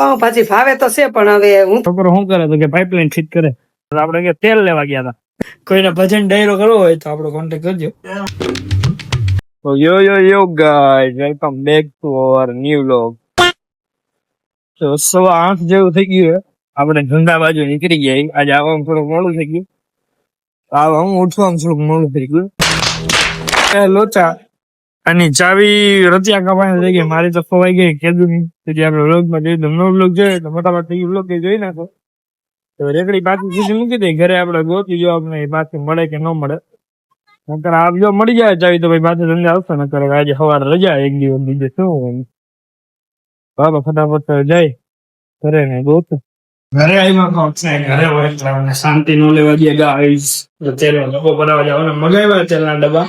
પાવભાજી ભાવે તો છે પણ હવે હું છોકરો શું કરે તો કે પાઇપલાઇન ફિટ કરે. આપણે કે તેલ લેવા ગયા હતા. કોઈને ભજન ડાયરો કરવો હોય તો આપણો કોન્ટેક્ટ કરજો. યો guys, welcome back to our new vlog. તો 8:15 જેવું થઈ ગયું. આપણે ધંધા બાજુ નીકળી ગયા. આજે આવવામાં થોડું મોડું થઈ ગયું. હું ઉઠવામાં થોડુંક મોડું થઈ ગયું. લોચા અને ચાવી રતિયા કપાઈને થઈ ગઈ. મારી તો ખોવાઈ ગઈ. કીધું નહીં પછી આપણે વ્લોગમાં જોઈ નવો વ્લોગ જોઈએ તો ફટાફટ થઈ વ્લોગ જોઈ નાખો. તો રેકડી પાછી સુધી મૂકી દે. ઘરે આપણે ગોતી જો આપણે પાછી મળે કે ન મળે. નકર આપ જો મળી જાય ચાવી તો ભાઈ પાછી ધંધા આવશે. નકર આજે સવારે રજા એક દિવસ બીજે શું બાબા ફટાફટ જાય ઘરે ને ગોત. ઘરે આવ્યા ઘરે હોય એટલે શાંતિ નો લેવા દે. ગાઈસ તેલનો ડબ્બો ભરાવા જવાનો મગાવ્યા તેલના ડબ્બા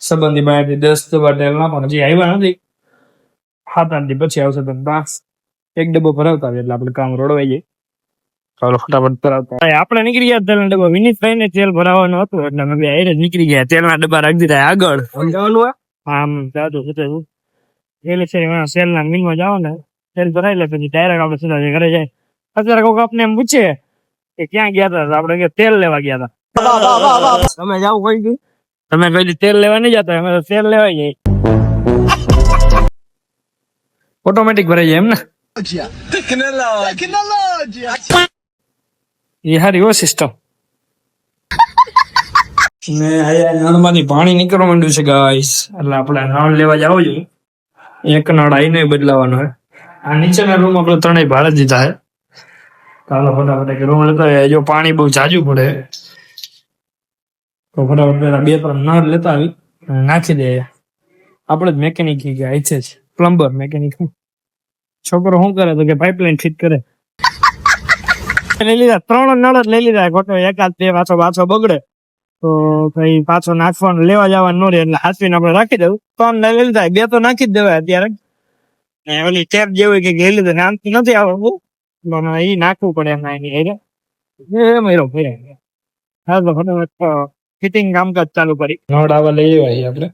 સંબંધી બહારથી 10 ડબ્બા તેલના પણ હજી આવ્યા નથી. 7-8 દી પછી આવશે. તો બસ એક ડબ્બો ભરાવતા એટલે આપણે કામ રોડવાઈ જાય. ચાલો ફટાફટ ભરાવતા આપણે નીકળી ગયા તેલના ડબ્બા. વિનીતભાઈ ને તેલ ભરાવાનું હતું એટલે અમે બે આયરે નીકળી ગયા. તેલના ડબ્બા રાખી દીધા આગળ. આમ જાતું એટલે છે સેલના મિલમાં જાઓ ને તેલ ભરાઈ લે પછી ડાયરેક્ટ આપણે સીધા ઘરે જાય. અત્યારે કોઈક આપણે એમ પૂછે કે ક્યાં ગયા હતા આપણે કે તેલ લેવા ગયા હતા. તમે જાઓ કોઈ દી? તમે કોઈ તેલ લેવા નહીં જતા? અમે તો તેલ લેવા જઈએ. ઓટોમેટિક ભરાઈ જાય એમ ને? એ હારી હો સિસ્ટમ. ને નળમાંથી પાણી નીકળવા માંડ્યું છે ગાઈસ. એટલે આપણે નળ લેવા જાવ જોઈએ. એક નળ આઈને બદલાવાનો હોય. આ નીચેના રૂમ આપણે 3 ભાડે દીધા છે. ચાલો ફટાફટ રૂમ લેતા. જો પાણી બહુ જાજુ પડે તો ફટાફટ પેલા 2-3 નળ લેતા આવી નાખી દે. આપણે જ મેકેનિક ગયા છે જ પ્લમ્બર મેકેનિક. છોકરો શું કરે તો કે પાઇપલાઇન ફિટ કરે. લઈ લીધા 3 નળ જ લઈ લીધા. ખોટો એકાદ બે પાછો બગડે તો કઈ પાછો નાખવાનું લેવા જવાનું ન રહે એટલે હાથવીને આપણે રાખી દેવું. 3 લઈ લીધા. 2 તો નાખી જ દેવાય અત્યારે. ઓલી ટેપ જેવું કે લઈ લીધું આમ નથી આવડતું એ નાખવું પડે એમ. હા તો ફટાફટ ફિટિંગ કામકાજ ચાલુ કરી. નળ આવા લઈ આવ્યા આપણે.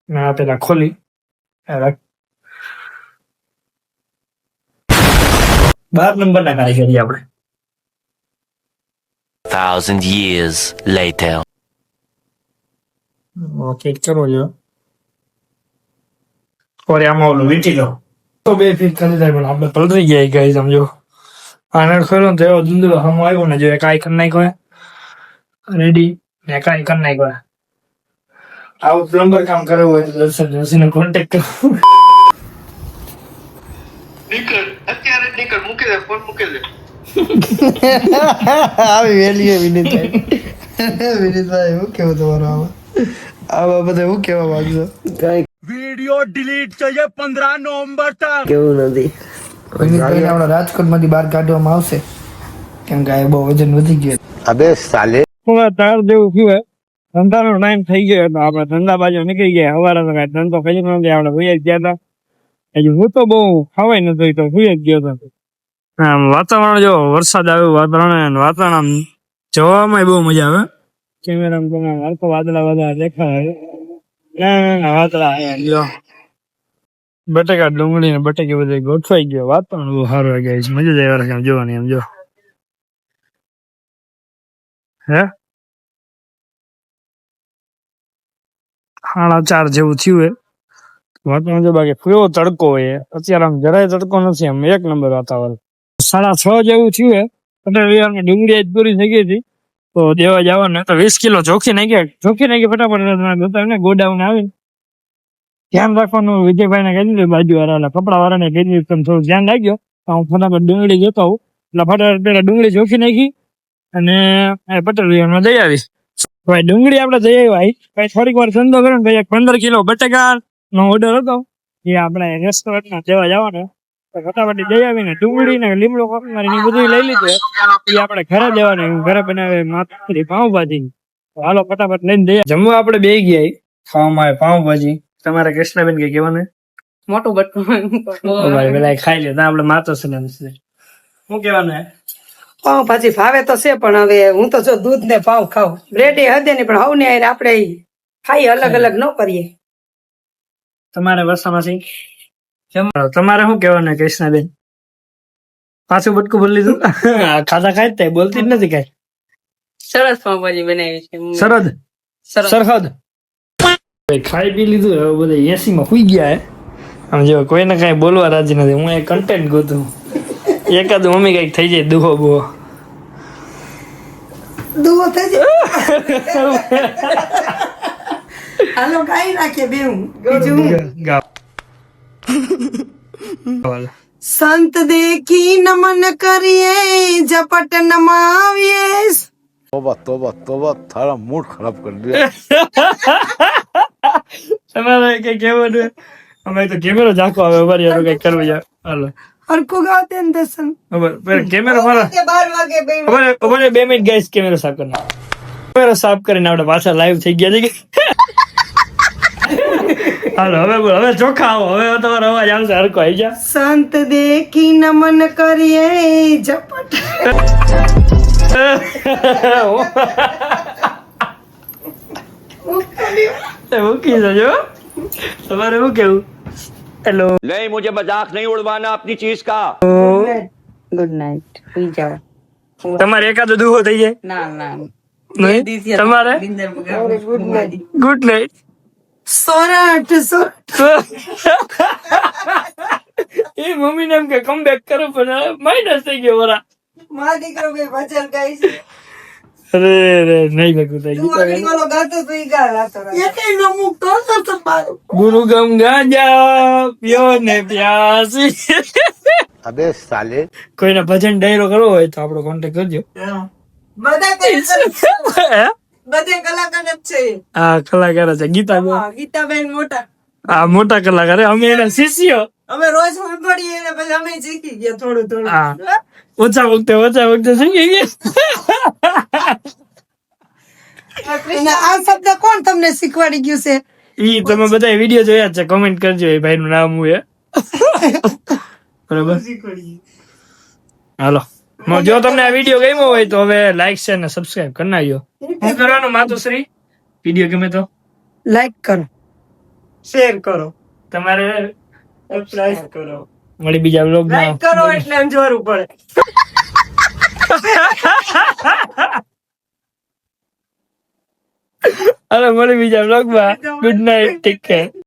ના પેલા ખોલી 12 નંબર ના કારીગરી આપણે. 1,000 years later. ઓકે ચલો જો ઓરે આમાં ઓલું વીટી લો તો 2 ફીટ કરી જાય પણ આપણે પલરી ગયા ગઈ સમજો. આનર ખોલો તો એવો ધૂંધળો હમો આવ્યો ને જો એક આઈકન નાખ્યો રેડી ને એક આઈકન નાખ્યો. આવું પ્લમ્બર કામ કરવું હોય તો દર્શન જોશીને કોન્ટેક્ટ કરો. અત્યારે નીકળ મૂકી દે ફોન મૂકી દે. આવી વેલી વિનીતભાઈ હું કેવું તમારું આવા બધા હું કેવા માંગજો? વિડિયો ડિલીટ चाहिए 15 નવેમ્બર તક. કેવું નથી વિનીતભાઈ આપણા રાજકોટ માંથી બહાર કાઢવામાં આવશે કેમ કે બહુ વજન વધી ગયું. અબે સાલે તાર જેવું થયું ધંધાનો ટાઈમ થઈ ગયો એટલે આપણે ધંધા બાજુ નીકળી ગયા. સવારે તો કઈ ધંધો કરી નથી. આપણે ભૂઈ જ ગયા હતા. હજુ હું તો બહુ ખવાય નથી તો ભૂઈ જ ગયો હતો. આમ વાતાવરણ જો વરસાદ આવ્યો વાતાવરણ આમ જોવામાં બહુ મજા આવે. કેમેરામાં તમે હરકો વાદળા દેખાય. વાદળા બટેકા ડુંગળી ને બટેકી બધું ગોઠવાઈ ગયો. વાતાવરણ બહુ સારું આવી ગયું. મજા જ આવે જોવાની. એમ જો હે 4:30 જેવું થયું વાતાવરણ. જો બાકી કેવો તડકો હોય અત્યારે આમ જરાય તડકો નથી. આમ એક નંબર વાતાવરણ. 6:30 જેવું થયું એટલે ડુંગળી પૂરી થઈ ગઈ હતી તો દેવા જવાનું તો 20 કિલો ચોખ્ખી નાખી ફટાફટ ગોડાઉન આવીને ધ્યાન રાખવાનું. વિજયભાઈ ને કહી દીધું બાજુ વાળા કપડા વાળા ને કહી દીધું તમે થોડું ધ્યાન રાખજો. હું ફટાફટ ડુંગળી જોતો હોઉં એટલે ફટાફટ પેલા ડુંગળી ચોખ્ખી નાખી અને પટેલ જઈ આવીશ. ભાઈ ડુંગળી આપણે જઈ આવી ભાઈ થોડીક વાર ધંધો કર્યો ને ભાઈ 15 કિલો બટેકા નો ઓર્ડર હતો એ આપણે રેસ્ટોરન્ટમાં દેવા જવાનો. ફટાફટ જઈ આવીને ડુંગળી ને લીમડો કાપી બધું લઈ લીધું. એ આપણે ઘરે દેવાનું. ઘરે બનાવે માથું પાઉંભાજી. હાલો ફટાફટ લઈને જઈએ. જમવા આપણે બે ગયા ખાવામાં આવે પાઉંભાજી. તમારે કૃષ્ણાબેન કઈ કહેવાનું? મોટું બટકું પેલા ખાઈ લે આપડે માતો છે શું કેવાનું? પાવભાજી ભાવે તો છે પણ હવે હું તો જો દૂધ ને પાવ ખાઉં. બ્રેડ એ હદે નહીં પણ હવને આપણે ખાઈ અલગ અલગ ન કરીએ. તમારે વર્ષામાં તમારે શું કેવાનું કૃષ્ણાબેન? પાછું બટકું ભરી લીધું ખાધા ખાય તે બોલતી જ નથી કઈ. સરસ પાવભાજી બનાવી છે સરહદ સરહદ ખાઈ પી લીધું હવે બધા એસી માં સુઈ ગયા હે. આમ જો કોઈને કઈ બોલવા રાજી નથી. હું એ કન્ટેન્ટ ગોતું એકાદ મમ્મી કઈક થઈ જાય દુહો બુહો. દુવો થઈ જાય હાલો ખાઈ નાખે બે હું બીજું ગાવ સંત દેખી નમન કરીએ ઝપટ નમાવીએ तोबा तोबा तोबा थारा मूड खराब कर दिया તમારે કઈ કહેવાનું? અમે તો કેમેરો ઝાંકો આવે અમારી યાર કઈ કરવું છે. હાલો હરકો ગાતે ને દર્શન કેમેરો મારા 12 વાગે બે અમારે 2 મિનિટ ગાઈસ કેમેરો સાફ કરી નાખો. કેમેરો સાફ કરીને આપણે પાછા લાઈવ થઈ ગયા છે. હાલો હવે બોલો, હવે ચોખ્ખા આવો, હવે તમારો અવાજ આવશે હરકો આવી જા. સંત દેખી નમન કરીએ ઝપટ મૂકી દેજો. તમારે શું કેવું? હેલો नहीं मुझे मजाक नहीं उड़वाना अपनी चीज का ગુડ નાઇટ સુઈ જાઓ. તમારે એકાદો દુહો થઈ જાય ના ના નહીં? તમારે ગુડ નાઇટ ગુડ નાઇટ. સોરાટ એ મમ્મી ને એમ કે કમ બેક કરો પણ માઇનસ થઈ ગયો વરા. મારા દીકરો બે ભજન ગાય છે અરે રે નહીં ભેગું થઈ ગયું. વાળો ગાતો તો ઈ ગા લાતો એકે નો મુક તો મારો ગુરુ ગમ ગાંજા પ્યો ને પ્યાસી. अबे साले કોઈને ભજન ડાયરો કરવો હોય તો આપણો કોન્ટેક્ટ કરજો. બધા બધે કલાકાર જ છે. આ કલાકાર છે ગીતા બેન. ગીતાબેન મોટા આ મોટા કલાકાર હે. અમે એના શિષ્યો. અમે રોજ સાંભળીએ ને પછી અમે શીખી ગયા થોડું થોડું. હા ઓછા વખતે શીખી ગયા. અને આ શબ્દ કોણ તમને શીખવાડી ગયું છે? ઈ તમે બધા વિડીયો જોયા જ છે. કમેન્ટ કરજો એ ભાઈ નું નામ હું હે. બરાબર હાલો જો તમને આ વિડીયો ગમ્યો હોય તો હવે લાઈક શેર ને સબસ્ક્રાઇબ કરી નાખજો. શું કરવાનું માતુશ્રી? વિડીયો ગમે તો લાઈક કરો શેર કરો તમારે સબસ્ક્રાઇબ કરો. મળી બીજા વ્લોગ માં કરો એટલે એમ જોરું પડે. અરે મળી બીજા વ્લોગ માં. Good night take care.